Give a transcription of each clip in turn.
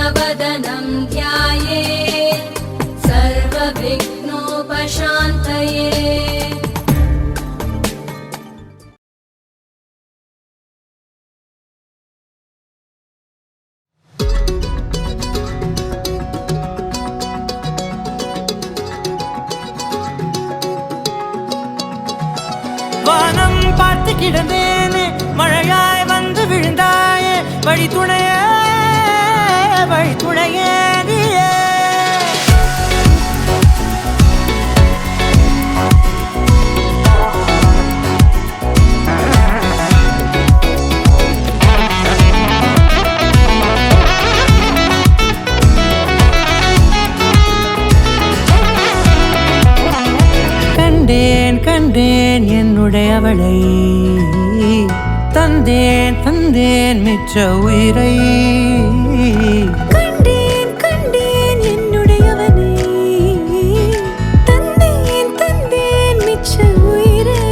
शुक्लवदनं ध्यायेत् सर्वविघ्नोपशान्तये। வானம் பார்த்து கிடந்தேனே, மழையாய் வந்து விழுந்தாயே, வழி துணையே வழி துணையே நீயே. கண்டேன் கண்டேன் என்னுடையவளை, தந்தேன் தந்தேன் மிச்ச உயிரை. கண்டேன் கண்டேன் என்னுடையவனை, தந்தேன் தந்தேன் மிச்ச உயிரை.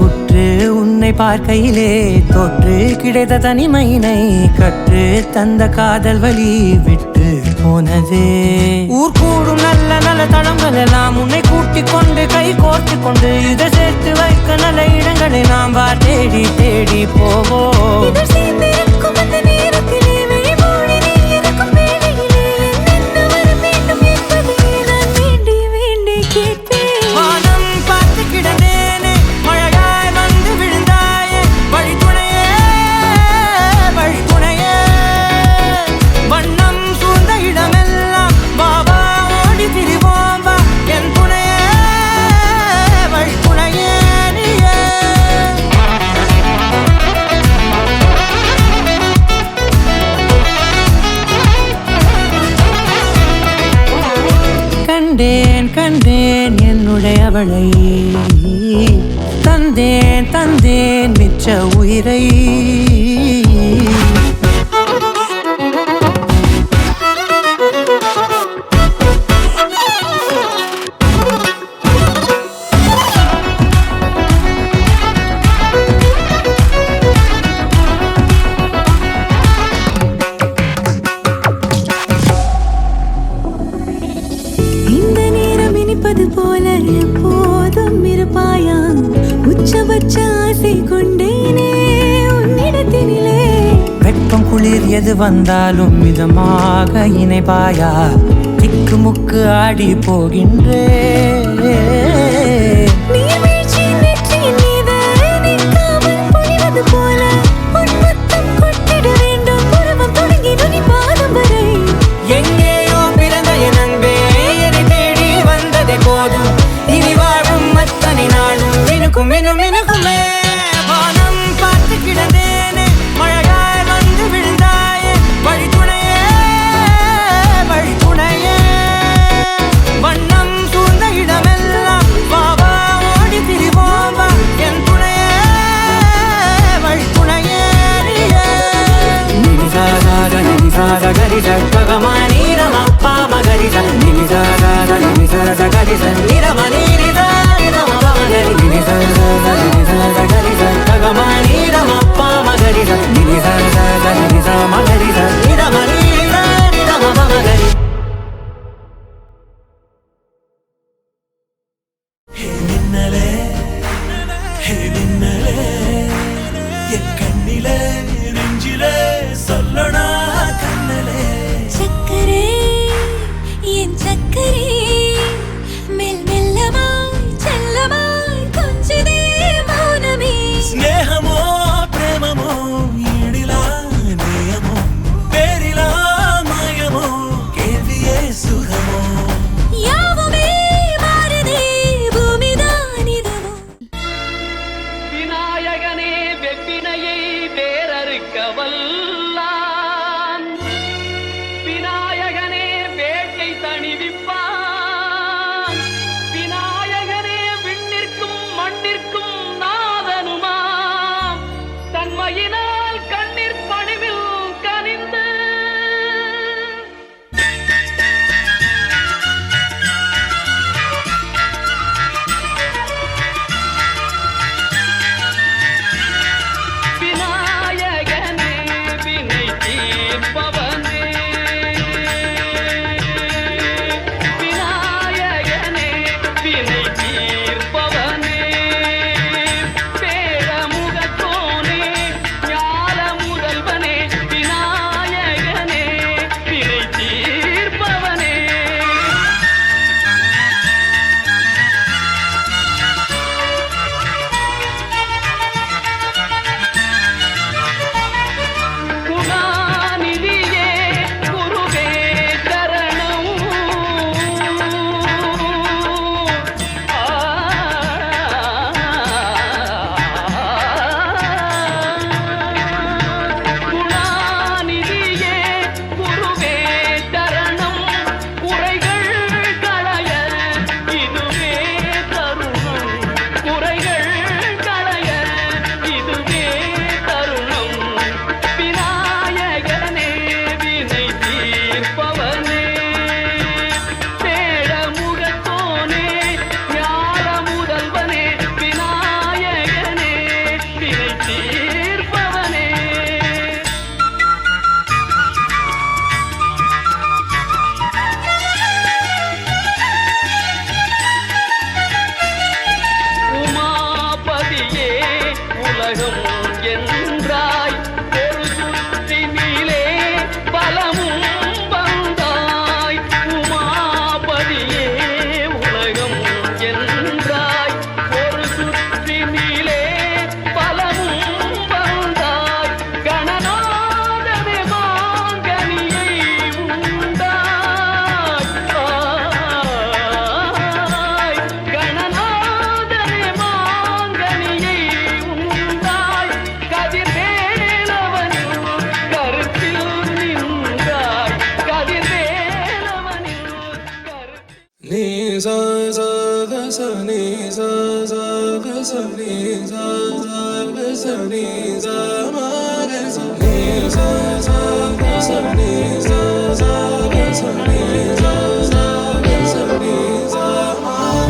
உற்று உன்னை பார்க்கையிலே தொற்று கிடைத்த தனிமையினை கற்று தந்த காதல் வழி விட்டு போனதே. ஊர் கூடும் நல்ல நல்ல தளங்கள் எல்லாம் உன்னை கூட்டிக் கொண்டு கை கோர்த்து கொண்டு இதை சேர்த்து வைக்க நல்ல இடங்களை நாம் வா தேடி தேடி போவோம். சேர்ந்திருக்கும் அந்த நேரத்திலே விழிமூடி நீ இருக்கும் வேளையிலே என்ன வர வேண்டும் என்பதை நான் வேண்டி வேண்டி கேட்பேன். வானம் பார்த்து கிடந்தேனே, மழையாய் வந்து விழுந்தாயே, வழி துணையே வழி துணையே. வண்ணம் சூழ்ந்த இடமெல்லாம் பாபா ஓடி திரிவோம் வா, என் துணையே வழி துணையே நீயே. கண்டேன் கண்டேன் என்னுடையவளை, தந்தேன் தந்தேன் மிச்ச உயிரை. இந்த நேரம் இனிப்பது போல எப்போதும் இருப்பாயா, உச்சபட்ச ஆசை கொண்டேனே உன்னிடத்தினிலே. வெப்பம் குளிர் எது வந்தாலும் மிதமாக இணைப்பாயா, திக்கு முக்கு ஆடி போகின்றே. நீர்வீழ்ச்சியின் நெற்றியின் மீது நிற்காமல் பொழிவது போல உன் முத்தம் கொட்டிட வேண்டும், பருவம் தொடங்கி நுனி பாதம் வரை. எங்கேயோ பிறந்த என் அன்பே, என்னை தேடி வந்ததே போதும், இனி வாழும் அத்தனை நாளும் மினுக்கும் மினும் மினுக்குமே. வானம் பார்த்து கிடந்தேனே, மழையாய் வந்து விழுந்தாயே, வழி துணையே வழி துணையே. வண்ணம் சூழ்ந்த இடமெல்லாம் பாபா ஓடி திரிவோம் வா, என் துணையே வழி துணையே நீயே. நினிசாக நினிசாக கரிச பகமானி ரமப்பா மகரிச, நினிசாக நினிசாக கரிச நிரமணி நிதா நிரம பமகரி. நினிசாக நினிசாக கரிச பகமானி ரமப்பா மகரிச, நினிசாக நினிசா மகரிச நிரமணி நிதா நிரம பமகரி. ஹே மின்னலே ஹே மின்னலே, என் கண்ணிலே நெஞ்சிலே சொல்லடா கண்ணலே. சக்கரே என் சக்கரே, மெல் மெல்லமாய் செல்லமாய் கொஞ்சதே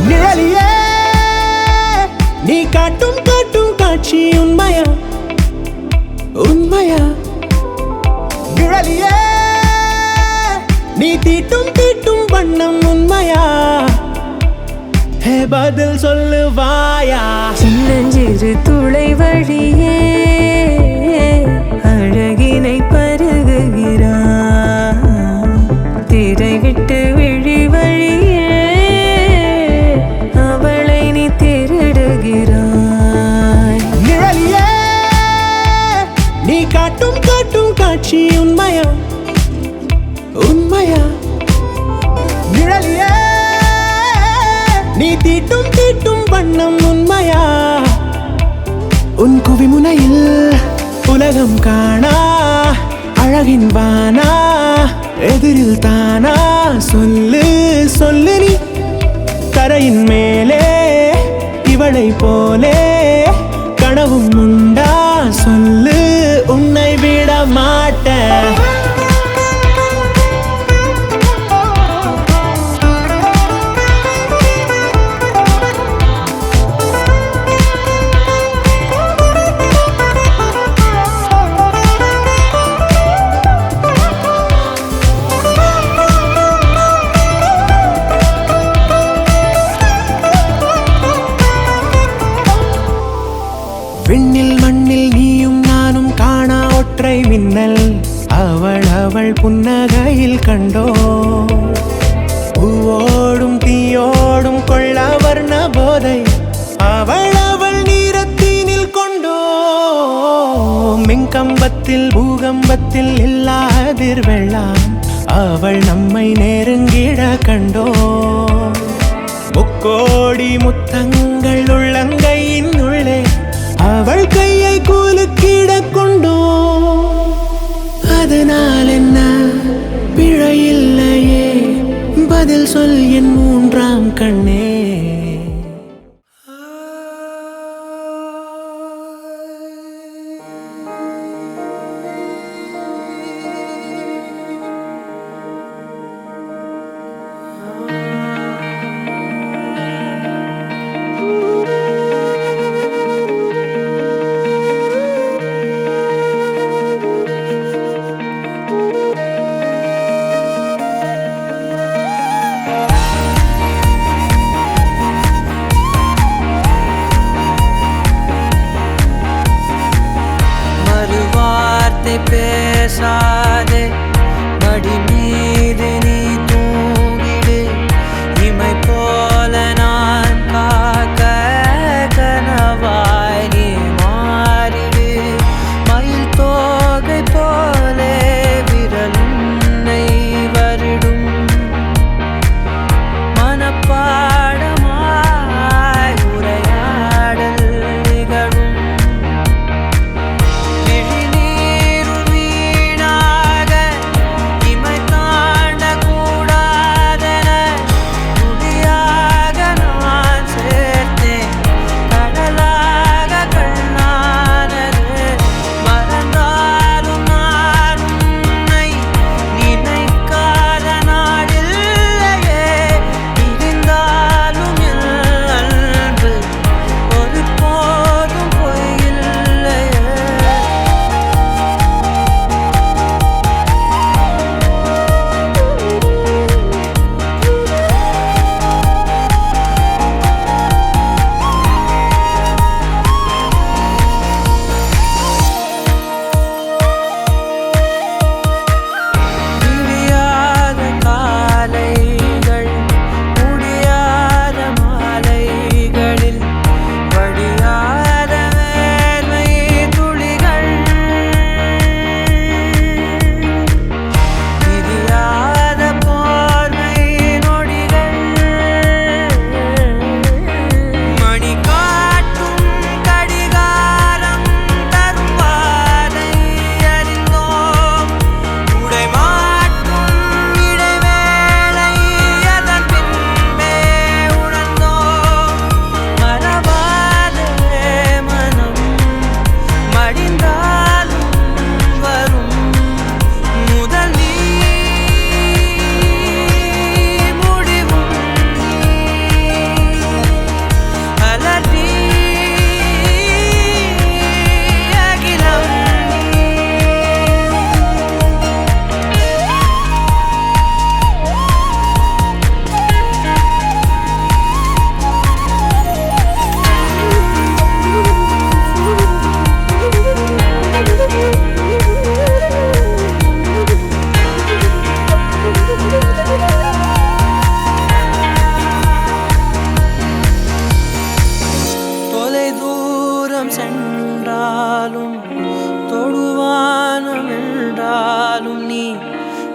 நிழலியே நீ காட்டும் காட்டும் காட்சி உண்மையா உண்மையா நிழலியே நீ தீட்டும் தீட்டும் வண்ணம் உண்மையா ஹே பதில் சொல்லுவாயா சின்னஞ்சிறு துளை வழியே அழகினை பருகுகிறான் திரை விட்டு விழி வழியே அவளை நீ திருடுகிறாய் நிழலியே நீ காட்டும் காட்டும் காட்சி உண்மையா உண்மையா நிழலியே நீ தீட்டும் தீட்டும் வண்ணம் உண்மையா உன் குவிமுனையில் உலகம் காணா அழகின் வானா எதிரில் தானா சொல்லு சொல்லு நீ தரையின் மேலே இவளை போலே கனவும் உண்டா சொல்லு உன்னை விட மாட்டேன் விண்ணில் மண்ணில் நீயும் நானும் காணா ஒற்றை மின்னல் அவள் அவள் புன்னகையில் கண்டோ பூவோடும் தீயோடும் கொள்ள வர்ண போதை அவள் அவள் நீரத்தீனில் கொண்டோ மின்கம்பத்தில் பூகம்பத்தில் இல்லாதிர் வெள்ளம் அவள் நம்மை நெருங்கிட கண்டோ முக்கோடி முத்தங்கள் உள்ளங்கையின் உள்ளே அவள் கையை கூலுக்கிட கொண்டோ அதனால் என்ன பிழையில்லையே பதில் சொல் என் மூன்றாம் கண்ணே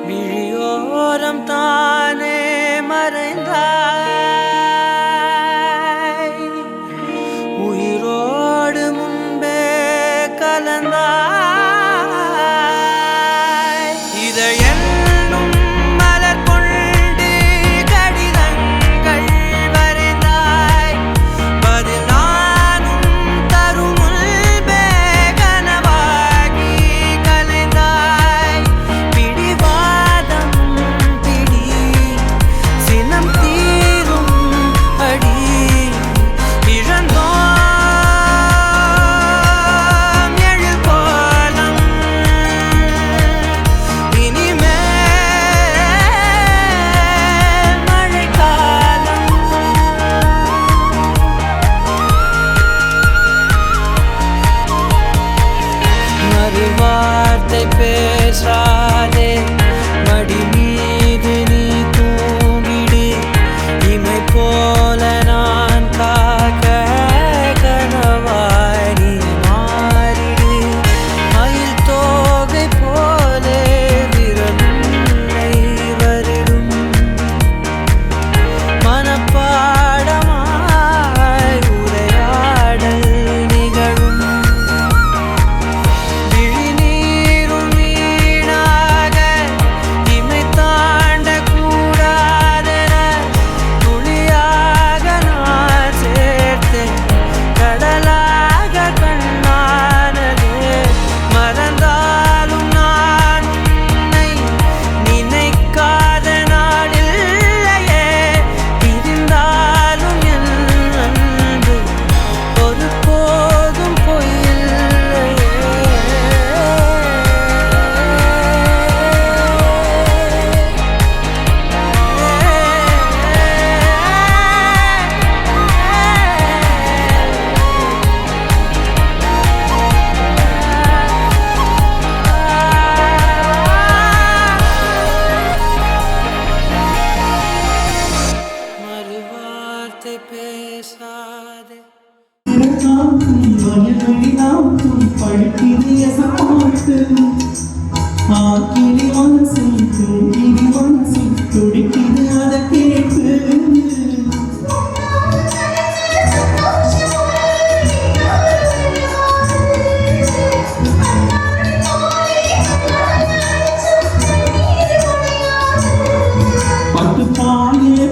விழியோரம் தானே மறைந்தாய் உயிரோடு முன்பே கலந்தாய் இதை என்னும் மலர் கொண்டு கடிதங்கள் வரைந்தாய் பதில் நானும் தரும் முன்பே கனவாகி கலைந்தாய் பிடிவாதம் பிடி சினம் தீரும் அடி இழந்தோம் எழில் கோலம் இனிமேல் மழைக்காலம் மறுவார்த்தை பேசாதே மடி மீது நீ தூங்கிடு இமை போல நான் காக்க கனவாய் நீ மாறிடு மயில் தோகை போலே விரலை வருடும் மனப்பாடமாய் உரையாடல் நிகழும் விழிநீரும் வீணாக இமை தாண்ட கூடாதென துளியாக நான் சேர்த்தேன் கடலாக கண்ணானது மறந்தாலும் நான் உன்னை நினைக்காத நாளில்லையே பிரிந்தாலும் என் அன்பு ஒருபோதும் பொய்யில்லையே மறுவார்த்தை பேசாதே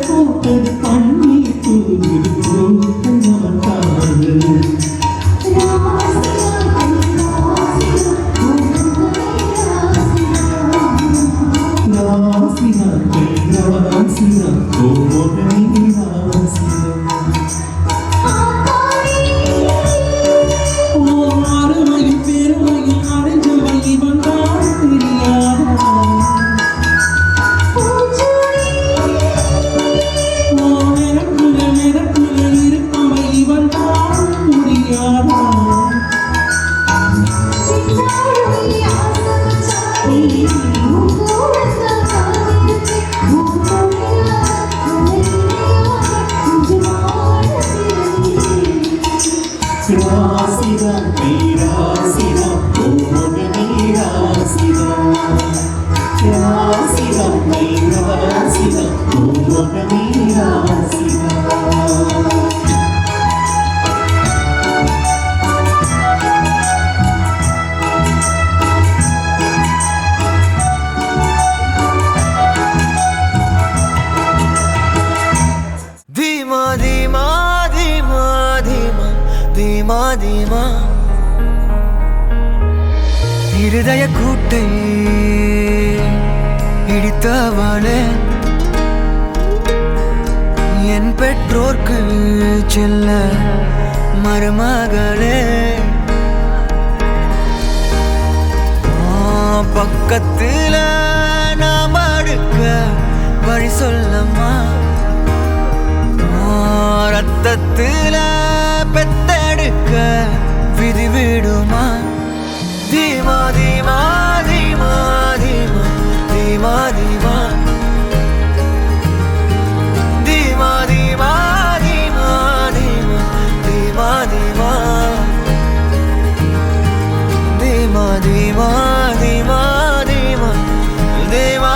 போட்டது பண்ணி பெருமையில் அடைஞ்சவள் இவன் தான் தெரியாதா धीमा धीमा धीमा धीमा धीमा धीमा இருதய கூட்டை இடித்தவளே என் பெற்றோர்க்கு செல்ல மருமகளே பக்கத்துல நாம் அடுக்க வழி சொல்லம்மா ரத்தத்துல பெத்தெடுக்க விதி விடுமா धीमा धीमा धीमा धीमा धीमा धीमा धीमा धीमा धीमा धीमा धीमा धीमा धीमा धीमा धीमा धीमा धीमा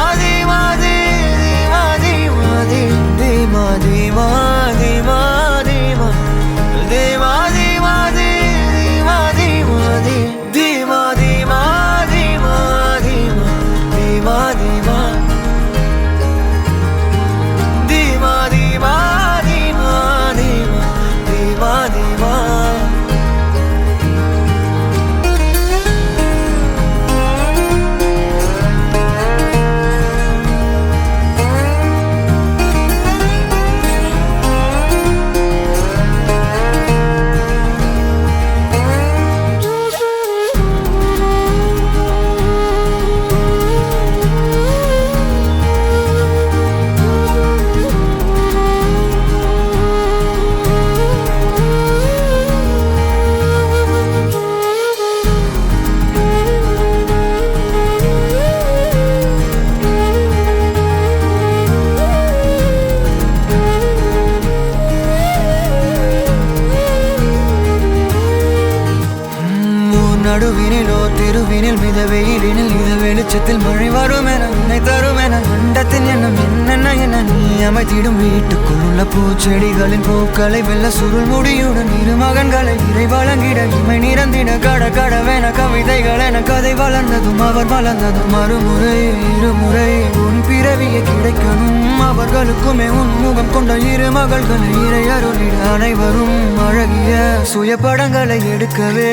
இரவினில் மித வெயிலினில் இத வெளிச்சத்தில் மழை வரும் என உன்னை தரும் என அண்டத்தின் எண்ணம் என்னென்ன என நீ அமைத்திடும் வீட்டுக்குள் உள்ள பூச்செடிகளின் பூக்களை வெல்ல சுருள் முடியுடன் இரு மகன்களை இறை வழங்கிட இமை நிறந்திட கட கடவென கவிதைகள் என கதை வளர்ந்ததும் அவர் வளர்ந்ததும் மறுமுறை இருமுறை உன் பிறவியை கிடைக்கணும் அவர்களுக்குமே உன் முகம் கொண்ட இரு மகள்களை இறை அருளிட அனைவரும் அழகிய சுய படங்களை எடுக்கவே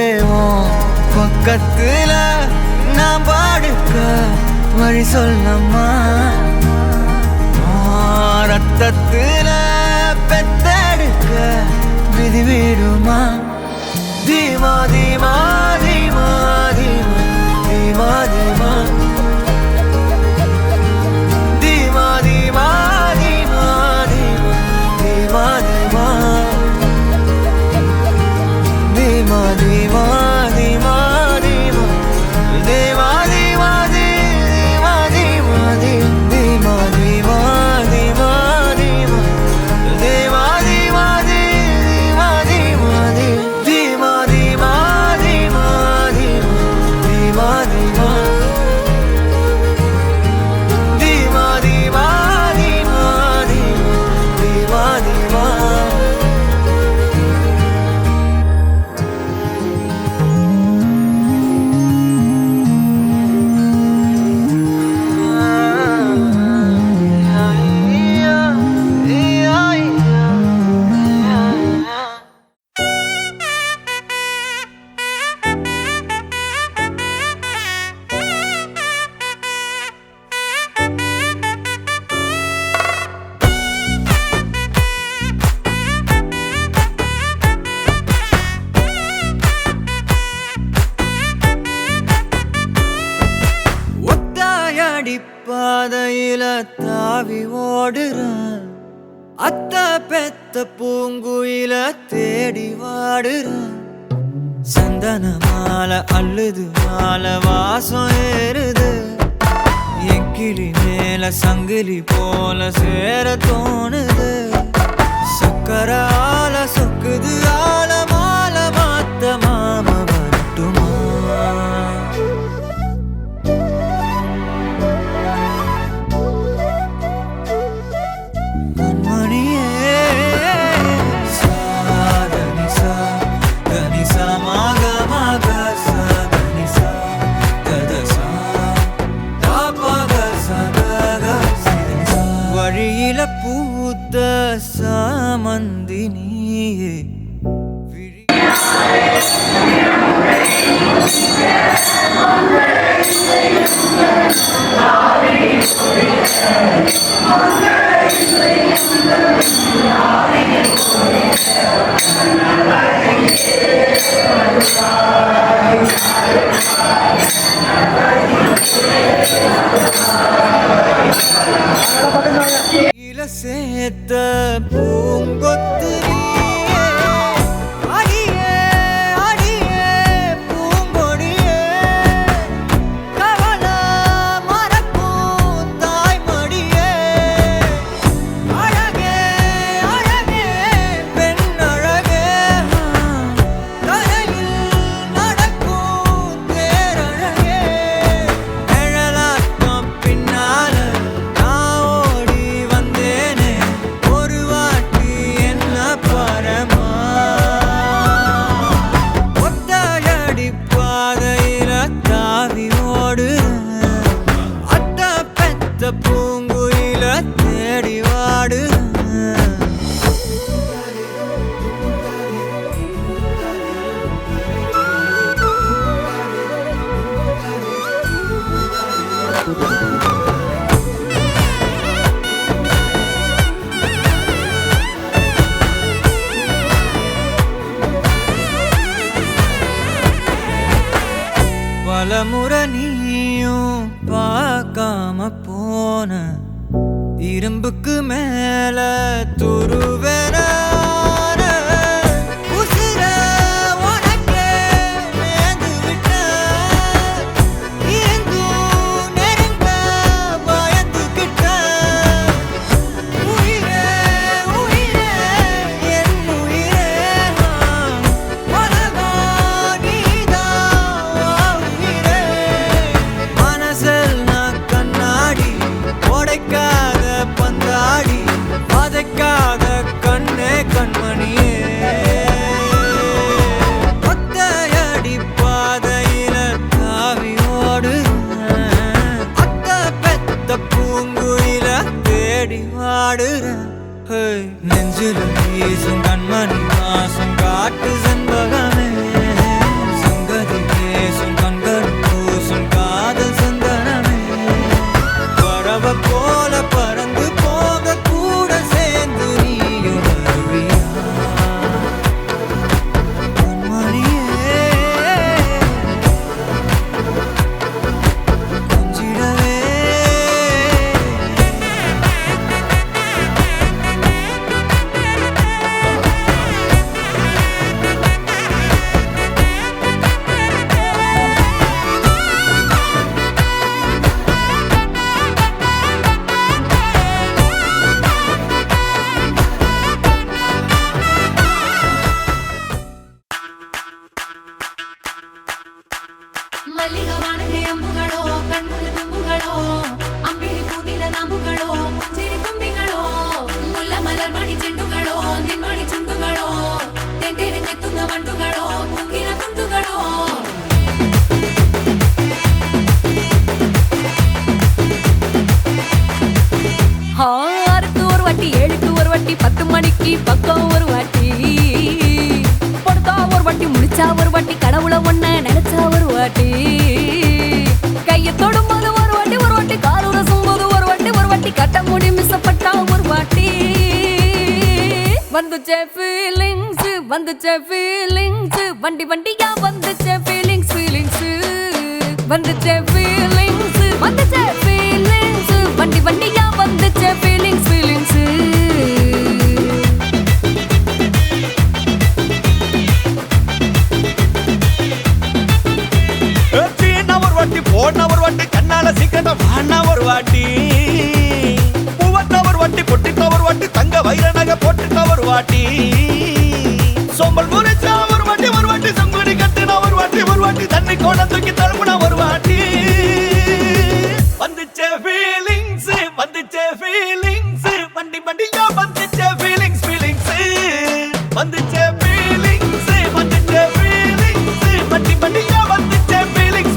பக்கத்துல நான் பாடுக்க வழி சொல்லம்மா ரத்தத்துல பெத்தெடுக்க விதி விடுமா தீமா தீமா தீமா தீமா தீமா தீமா பாதையில தாவி ஓடுறான் அத்த பெத்த பூங்குயில தேடி வாடுறான் சந்தன மாலை அள்ளுது மாலை வாசம் ஏறுது என் கிளி மேல சங்கிலி போல சேர தோணுது சக்கர ஆல சொக்குது ஆல மாலை மாத்த மாம வரட்டுமா வழியில பூத்த சாமந்தி நீயே சேத்த பூங்கொத்து அடியே அடியே பூங்கொடியே கவல மறக்கும் தாய்மடியே அழகே அழகே பெண் அழகே கரையில் நடக்கும் தேரழகே நிழலாட்டம் பின்னால பூங்குயில தேடி வாடு பலமுறை நீயும் பார்க்காம போன இரும்புக்கு மேல துருவேன உசிர உனக்கே நேர்ந்து விட்ட இருந்தும் நெருங்க பயந்துகிட்ட உயிரே உயிரே என் உயிரே உலகா நீதான் உயிரே பூங்குயில தேடி வாடுறேன் நெஞ்சில வீசும் கண்மணி வாசம் காட்டு செண்பகமே சங்கதி பேசும் கண்கள் பூசும் காதல் சந்தனமே பறவ போல பறந்து போக கூட சேர்ந்து நீயும் வருவியா கண்மணியே கொஞ்சிடவே ಮಲ್ಲಿಗವಾಣದೆ ಅಂಬುಗಳೋ ಕಣ್ಮುಲ ತುಂಬುಗಳೋ ಅಂಬಿಳಿ ಕೂದಿದ ನಾಂಬುಗಳೋ ಮುಂಚಿರಿ ತುಂಬಿಗಳೋ ಮುಲ್ಲ ಮಲರ್ಮಣಿ ಚೆಂಡುಗಳೋ ನಿನ್ಮಣಿ ಚುಂಡುಗಳೋ ತೆಂಟೆರೆ ತೆತ್ತುಂಗ ಮಂಡುಗಳೋ ಮುಂಗಿನ ತುಂಡುಗಳೋ ஆறுக்கு ஒரு வாட்டி 7க்கு ஒரு வாட்டி 10 மணிக்கு பக்கம் ஒரு வாட்டி பொடுத்தா ஒரு வாட்டி முடிச்சா ஒரு வாட்டி கடவுளை ஒன்ன நினைச்சா ஒரு வாட்டி கையை தொடும்போது ஒரு வாட்டி காலூர சும்போது ஒரு வாட்டி கட்ட முடி மிஸ்ஸப்பட்டா ஒரு வாட்டி வந்துச்சே ஃபீலிங்ஸ் வண்டி வண்டியா வந்துச்சே ஃபீலிங்ஸ் வந்துச்சே ஃபீலிங்ஸ் வண்டி வண்டியா வந்துச்சே ஃபீலிங்ஸ் போன ஒரு வாட்டி கண்ணால சீக்கிரமா வாண்ணா ஒரு வாட்டி பூவட்ட ஒரு வாட்டி பொட்டிட்ட ஒரு வாட்டி தங்க வைர நகை போட்டுட்ட ஒரு வாட்டி சோம்பல் முறைச்சா ஒரு வாட்டி சங்குடி கட்டுனா ஒரு வாட்டி தண்ணி கோண தூக்கி தழுப்புனா ஒரு வாட்டி வந்துச்சே ஃபீலிங்ஸ் வண்டி வண்டியா வந்துச்சே ஃபீலிங்ஸ் வந்துச்சே ஃபீலிங்ஸ் வண்டி வண்டியா வந்துச்சே ஃபீலிங்ஸ்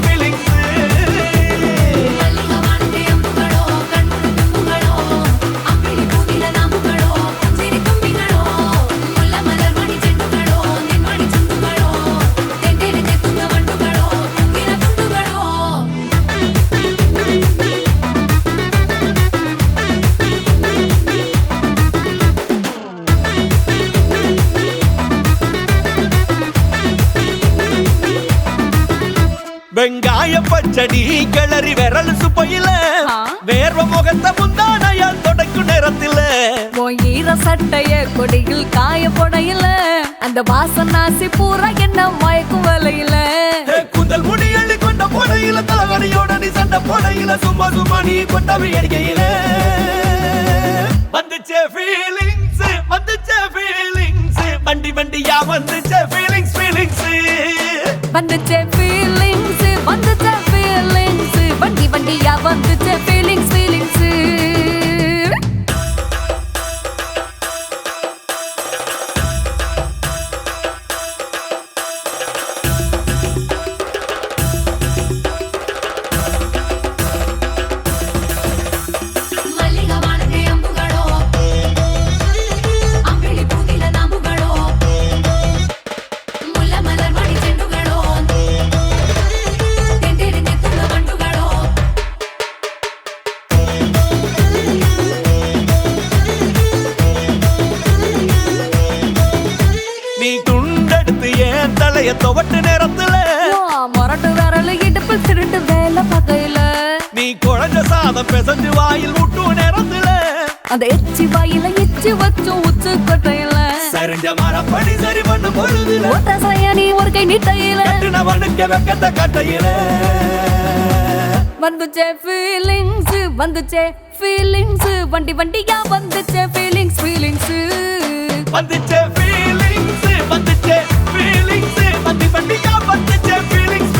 வெங்காய பச்சடி கிளறி விரல் சுப்பையில வேர்வ முகத்த முந்தானையால் தொடக்கும் நேரத்தில ஈர சட்டைய கொடியில் காய பொடையில அந்த வாசனாசி பூரா என்ன மயக்கும் வலையில குந்தல் முடி அள்ளி கொண்ட பொடையில தலகணியோட நீ சண்ட பொடையில சும்மா நீ கொண்டவி அடிக்கையில வந்துச்சே ஃபீலிங்ஸ் வண்டி வண்டியா வந்துச்சே ஃபீலிங்ஸ் வந்துச்சே ஃபீலிங்ஸ் வண்டி வண்டியா வந்துச்சே ஃபீலிங்ஸ் துவட்டு நேரத்துல மொரட்டு விரல் இடுப்பில் திருட்டு வேலை பகையில நீ குழஞ்ச சாதம் பிசைஞ்சு வாயில் விட்டு நேரத்துல அந்த எச்சி வாயில எச்சி வச்சு உச்சு கொட்டையில சரிஞ்ச மரப்படி சரி பண்ணு பொழுதுல ஒத்த சையனி ஒரு கை நீட்டையில கட்டினவனுக்க வெக்கத்த கட்டையில வந்துச்சே ஃபீலிங்ஸ் வண்டி வண்டியா வந்துச்சே ஃபீலிங்ஸ் வந்துச்சே ஃபீலிங்ஸ் வண்டி வண்டியா வந்துச்சே ஃபீலிங்ஸ்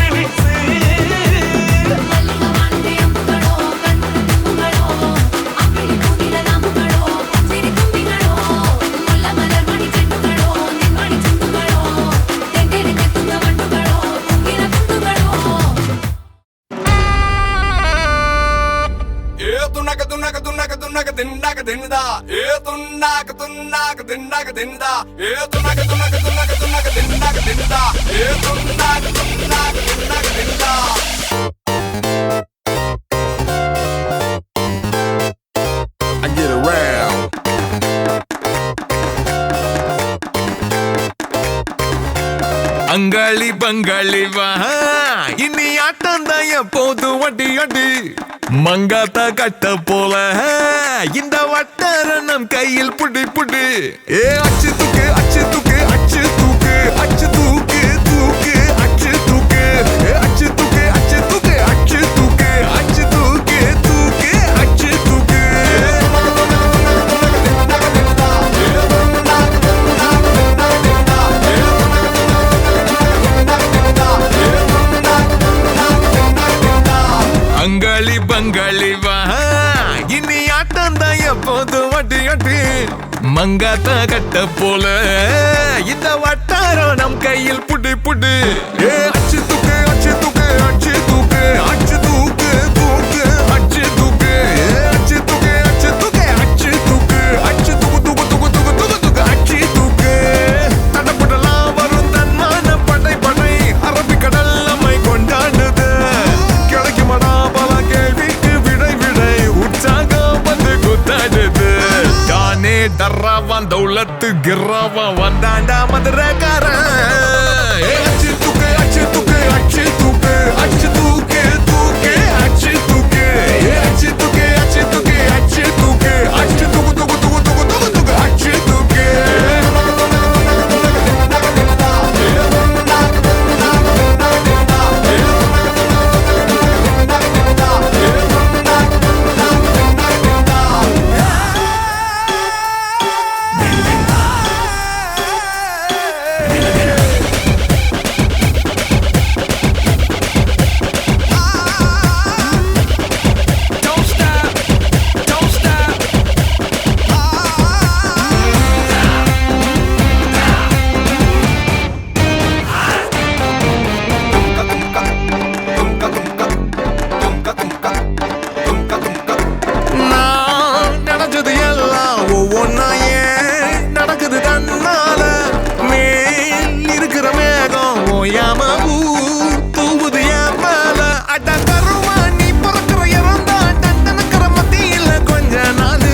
tunaka tunaka துண்ணாக்க துண்ணாக்க திண்டாக்க தின்னுதா ஏ துண்ணாக்க துண்ணாக்க திண்டாக்க தின்னுதா ஏ துண்ணாக்க துண்ணாக்க துண்ணாக்க துண்ணாக்க திண்டாக்க தின்னுதா ஏ துண்ணாக்க துண்ணாக்க திண்டாக்க தின்னுதா I get around. அங்காளி பங்காளி வா இனி ஆட்டம் தான் எப்போது வட்டி அடி மங்காத்தா கட்ட போல இந்த வட்டார நம் கையில் புடி புடி ஏ அச்சு தூக்கு அச்சு தூக்கு அச்சு தூக்கு அச்சு தூக்கு தூக்கு அச்சு தூக்கு அச்சு தூக்கு அச்சு தூக்கு அச்சு தூக்கு அச்சு தூக்கு தூக்கு அச்சு தூக்கு அங்காளி பங்காளி வா இனி ஆட்டம் தான் எப்போது வட்டி அட்டி மங்காத்தா கட்ட போல இந்த வட்டாரம் நம் கையில் புடி புடி ஏ அச்சு தூக்கு அச்சு தூக்கு அச்சு தூக்கு அச்சு தூக்கு தூக்கு அச்சு தூக்கு அச்சு தூக்கு அச்சு தூக்கு அச்சு தூக்கு அச்சு தூக்கு தூக்கு தூக்கு தூக்கு தூக்கு தூக்கு அச்சு தூக்கு தடப்படலாம் வரும் தன்மான படை படை அரபிக்கடல் நம்மை கொண்டாடுது கிடைக்குமடா பல கேள்விக்கு விடை விடை உற்சாகம் வந்து குத்தாடுது தானே டர்ராவான் தௌலத்து கிர்ராவான் வந்தாண்டா மதுரக்காரன் அச்சு தூக்கு அச்சு தூக்கு அச்சு தூக்கு அச்சு தூக்கு தூக்கு அச்சு தூக்கு அச்சு தூக்கு அச்சு தூக்கு அச்சு தூக்கு அச்சு தூக்கு தூக்கு தூக்கு தூக்கு தூக்கு தூக்கு அச்சு தூக்கு நடந்தது எல்லாம் ஒவ்வொன்னா ஏன் நடக்குது தன்னால மேல் இருக்கிற மேகம் ஓயாம தூவுது என் மேல அட கருவா நீ பிறக்கிற இறந்தா டண்டனக்கிற மத்தியில கொஞ்ச நாளு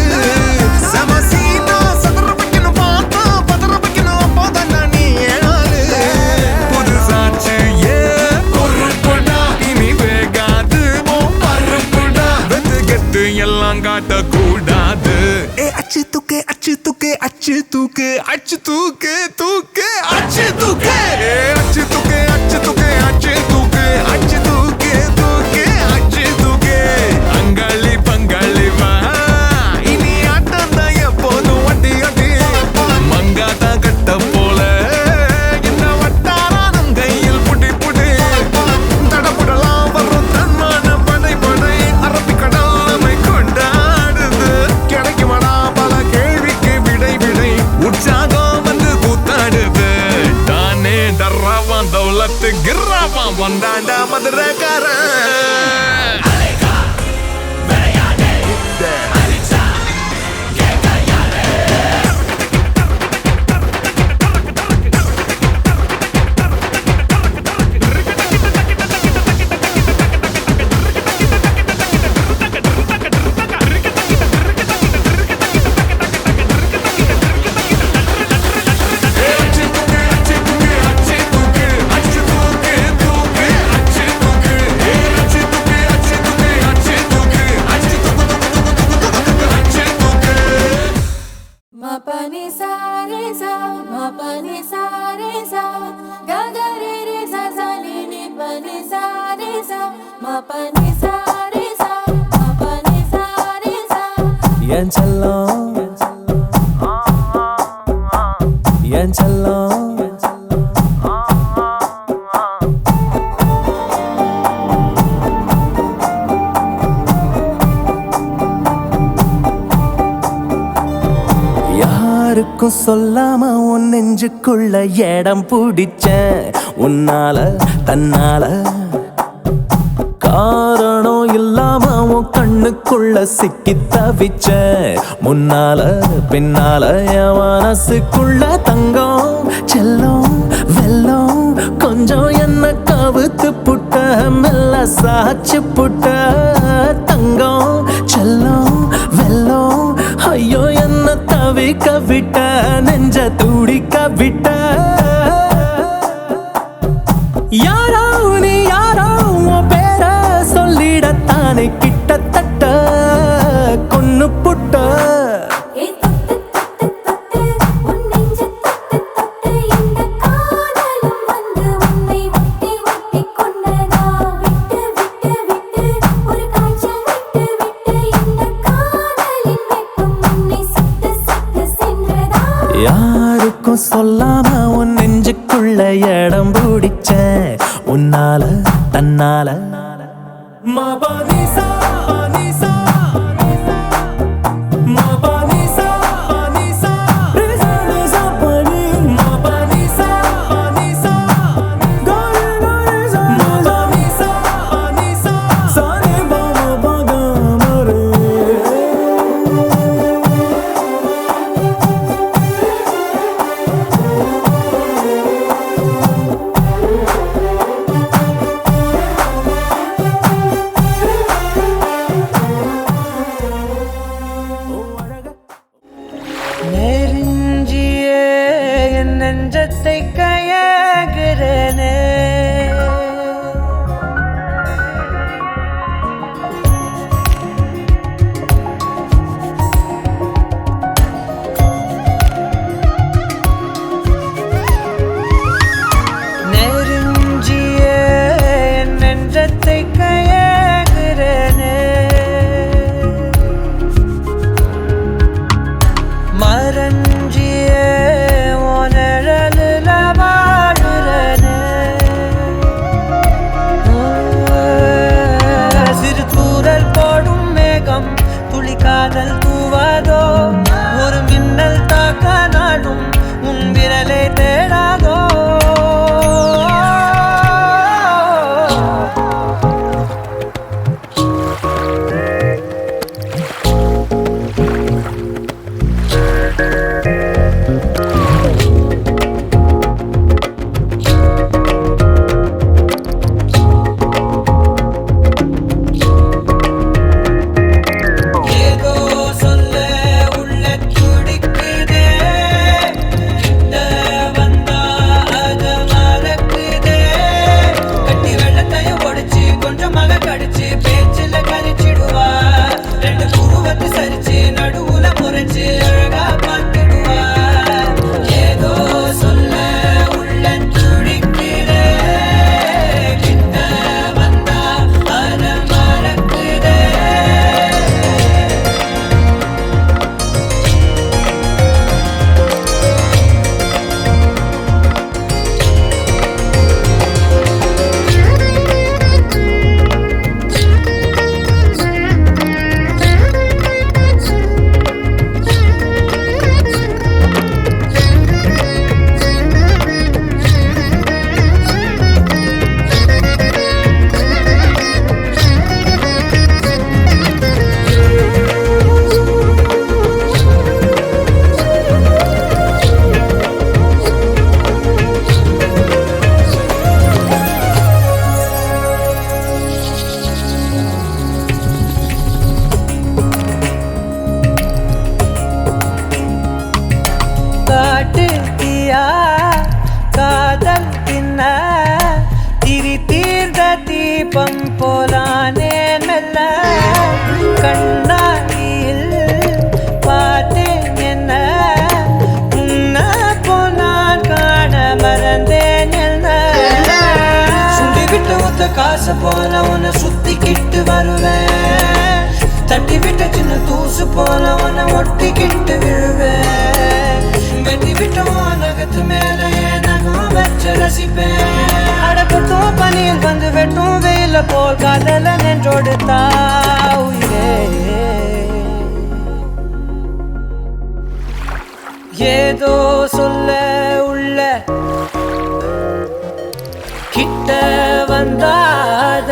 சமசீனா சதுர வைக்கணும் பார்த்தா பதற வைக்கணும் அப்போதான் நீ ஏழு புது சாட்சி ஏ பொறுப்புடா இனி வேகாது பருப்புடா வெத்து கெட்டு எல்லாம் காட்டக்கூடாது ஏ அச்சு தூக்கு அச்சு தூக்கு அச்சு தூக்கு அச்சு தூக்கு தூக்கு அச்சு தூக்கு ஏ அச்சு தூக்கு அச்சு தூக்கு அச்சு தூக்கு அச்சு தூக்கு தூக்கு அச்சு தூக்கு அங்காளி பங்காளி வா இனி ஆட்டம் தான் எப்போதும் வட்டி அட்டி மங்காத்தா கட்ட போல இந்த வட்டாரம் கையில் புடி புடி தடப்படலாம் வரும் தன்மான படை படை அரபிக்கடல் நம்மை கொண்டாடுது கிடைக்குமடா பல கேள்விக்கு விடை விடை உற்சாகம் வந்து கூத்தாடுது தானே டர்ராவான் தௌலத்து கிர்ராவான் வந்தாண்டா மதுரக்காரன் Mapani sa re sa, mapani sa re sa, ga ga re re sa sa ni ni pani sa re sa, mapani sa re sa, mapani sa re sa. என் செல்லம் என் செல்லம் யாருக்கும் சொல்லாம உன் நெஞ்சுக்குள்ள இடம் பிடிச்ச உன்னால தன்னால காரணம் இல்லாம கண்ணுக்குள்ள சிக்கி தவிச்ச முன்னால பின்னால என் மனசுக்குள்ள தங்கம் செல்லம் வெல்லம் கொஞ்சம் என்ன கவுத்து புட்ட மெல்ல சாச்சு புட்ட தங்கம் செல்லம் வெல்லம் ஐயோ என்ன தவிக்க விட்ட நெஞ்ச துடிக்க விட்ட யாரோ நீ யாரோ உன் பேர சொல்லிடத்தானே கிட்டத்தட்ட கொன்னு புட்ட ஏய் தொட்டு தொட்டு தொட்டு உன் நெஞ்ச தொட்டு தொட்டு இந்த காதலும் வந்து உன்னை ஒட்டி ஒட்டி கொண்டதா விட்டு விட்டு விட்டு ஒரு காய்ச்சல் விட்டு விட்டு இந்த காதலின் வெப்பம் உன்னை சுட்டு சுட்டு சென்றதா யாருக்கும் சொல்லாம உன் நெஞ்சுக்குள்ள இடம் பிடிச்ச உன்னால தன்னால மபனிசா பனிசா மபனிசா பனிசா ரிசா பனி மபனிசா பனிசா கரி கரி மபனிசா பனிசா சனி பம பகமரே நெருஞ்சியே என் நெஞ்சத்தை கையாகிறனே நெருஞ்சியே என் நெஞ்சத்தை கையாகிறனே மரஞ்சியே உனழலுல வாழுறனே சிறு தூரல் போடும் மேகம் துளி காதல் தூவாதோ ஒரு மின்னல் தாக்க நாடும் உன் விரலை தேடாதோ ஏதோ சொல்ல உள்ள துடிக்குதே கிட்ட வந்தா அத மறக்குதே கட்டி வெள்ளத்தையும் ஒடிச்சு கொஞ்சமாக கடிச்சு பேச்சில கரிச்சிடுவா ரெண்டு புருவத்தை சரிச்சு நடுவுல முறைச்சு அழகா பார்த்துடுவா ஏதோ சொல்ல உள்ள துடிக்குதே கிட்ட வந்தா அத மறக்குதே காட்டு தீயா காதல் பின்ன திரி தீர்ந்த தீபம் போலானே மெல்ல கண்ணாடியில் பார்த்தேன் என்ன உன்ன போனான் காண மறந்தேன் என்ன சுண்டி விட்டு ஒத்த காசு போல உன்னை சுத்திக்கிட்டு வருவேன் தட்டி விட்ட சின்ன தூசு போல உன்னை ஒட்டிக்கிட்டு விழுவேன் வெட்டி விட்ட நகத்து மேல நகம் வச்சு ரசிப்பேன் அடக்கட்டும் பனியில் வந்து வெட்டும் வெயில போல் காதல நின்றோடு தாவுயே ஏதோ சொல்ல உள்ள கிட்ட வந்தாத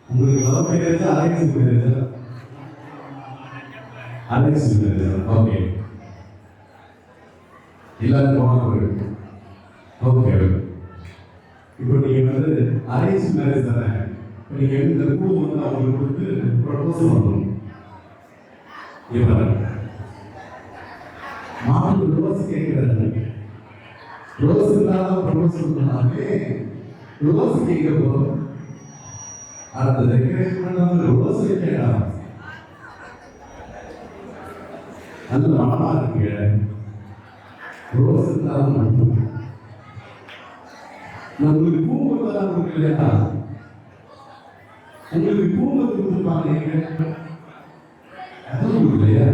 உங்களுக்கு love marriage alliance marriage alliance marriage okay எல்லாரும் போனா ஓகே இப்போ நீங்க வந்து அலைன்ஸ் மேரேஜ் தானே நீங்க இந்த பூ வந்து அவங்களுக்கு கொடுத்து ப்ரொபோஸ் பண்ணணும் இவன் மாப்பிள்ளை ரோஸ் கேட்கிறாரு ரோஸ் இல்லாத ப்ரொபோஸ் பண்ணாலே ரோஸ் கேட்க போதும் அடுத்த டெக்கரேஷன் பண்ணாமல் ரோஸ் கேட்டா நல்ல மனமா இருக்கு ரோஸ் இல்லாத மட்டும் நான் உங்களுக்கு பூங்கொத்து தான் கொடுக்கலையா உங்களுக்கு பூங்கொத்து கொடுப்பாங்க அதுவும் கொடுக்கலையா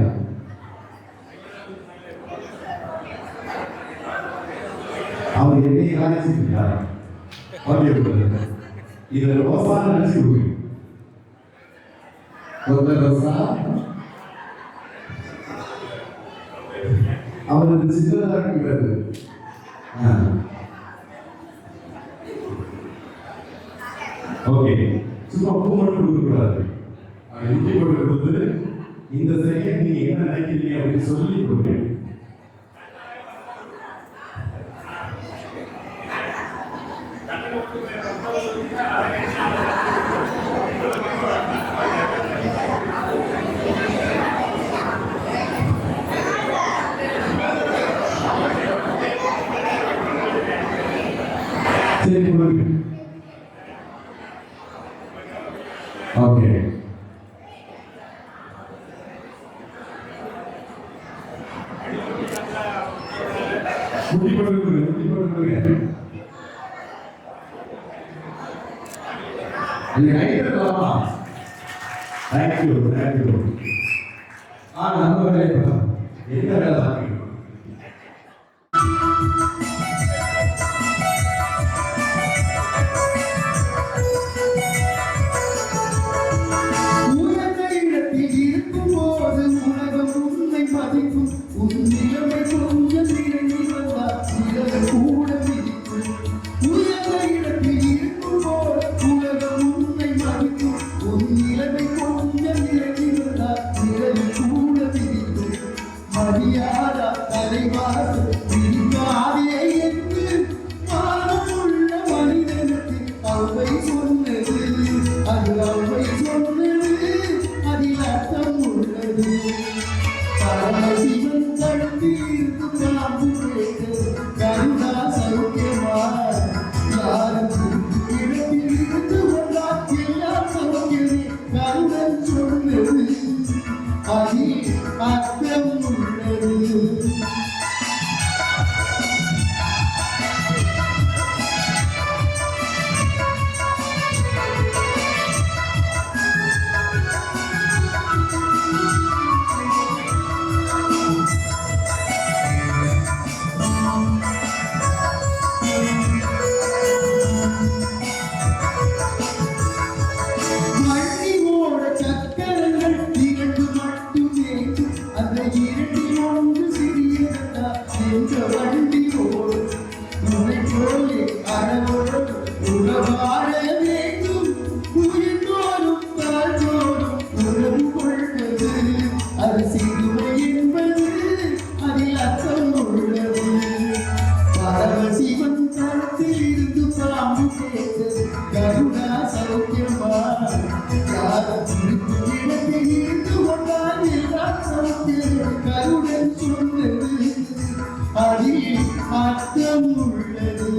அவர் என்னை காணிச்சிருக்கார் இதை ரோசா நினைச்சு ரோசா அவருக்கு சின்னதாக இருக்கிறது ஓகே சும்மா பூ மட்டும் கொடுக்கக்கூடாது இஞ்சி போட்டு கொடுத்து இந்த செகண்ட் நீங்க என்ன நினைக்கிறீங்க அப்படின்னு சொல்லி கொடுங்க சரி கொடுங்க ஓகே குட்டி போடுங்க நீங்க கைத்தரலாமா தேங்க்யூ நம்ம வேலையை பண்ணலாம் என்ன வேலை தான் கருடன் சொன்னது அதில் அர்த்தம் உள்ளது.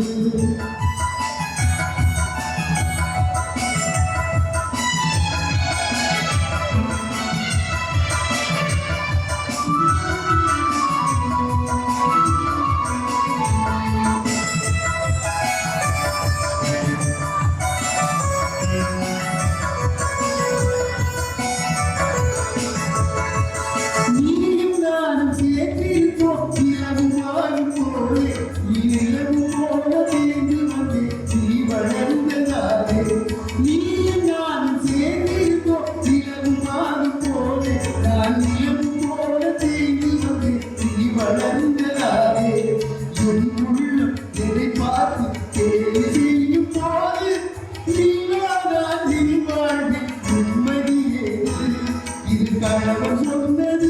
கணவன் சொன்னது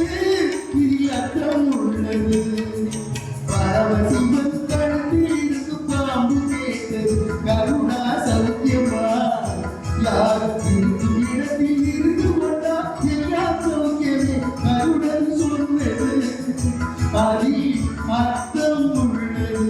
இதில் அர்த்தம் உள்ளது பரவசிவன் கழுத்தில் இருக்கு பாம்பு கேட்டது கருணா சௌக்கியமா யாருக்கு இடத்தில் இருந்து கொண்டா எல்லாம் சௌக்கியமே கருடன் சொன்னது அதில் அர்த்தம் உள்ளது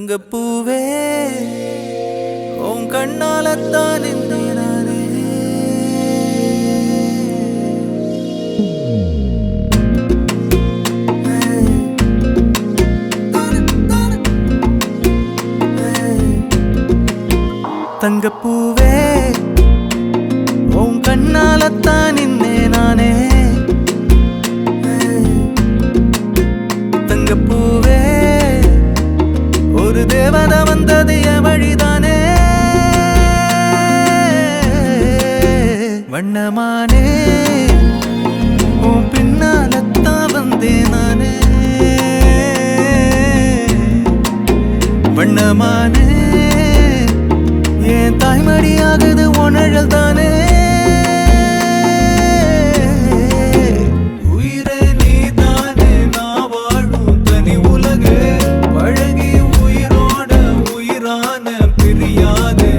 தங்கப்பூவே உன் கண்ணாலத்தான் நானே தங்கப்பூவே உன் கண்ணாலத்தான் நானே தங்கப்பூவே ஒரு தேவதை வந்தது என் வழிதானே வண்ணமானே உன் பின்னாலத்தான் வந்தேன் நானே வண்ணமானே என் தாய்மடியாகுது உணழல் தானே உயிரே நீ தானே நான் வாழும் தனி உலகு பழகி உயிரோட உயிரான பிரியாது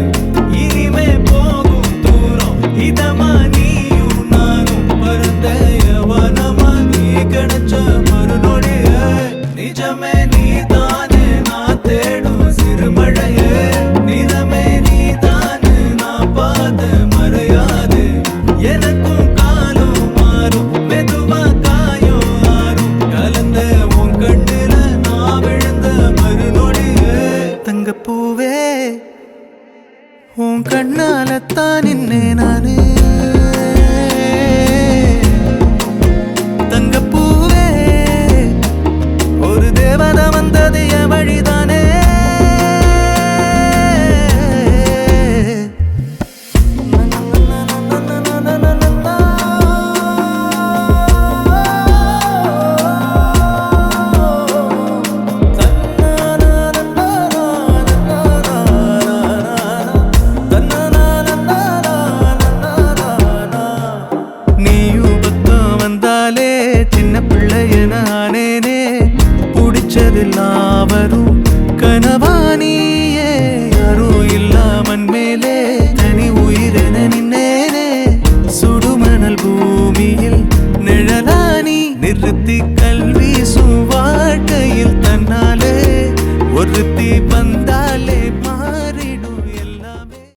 இனிமே போகும் தூரம் இதமா நீயும் நானும் பரந்த யவனமா நீ கிடைச்ச மறுநொடிய நிஜமே நீ தானே நான் தேடும் சிறுமழையே நிறமே நீ தானே நான் பாத மறையாது எனக்கும் காலம் மாறும் மெதுவா காயம் ஆறும் கலந்த உன் கண்ணுல நான் விழுந்த மறுநொடியே தங்கப்பூவே உன் கண்ணாலத்தான் நானே தங்கப்பூவே ஒரு தேவதை வந்தது என் வழிதான்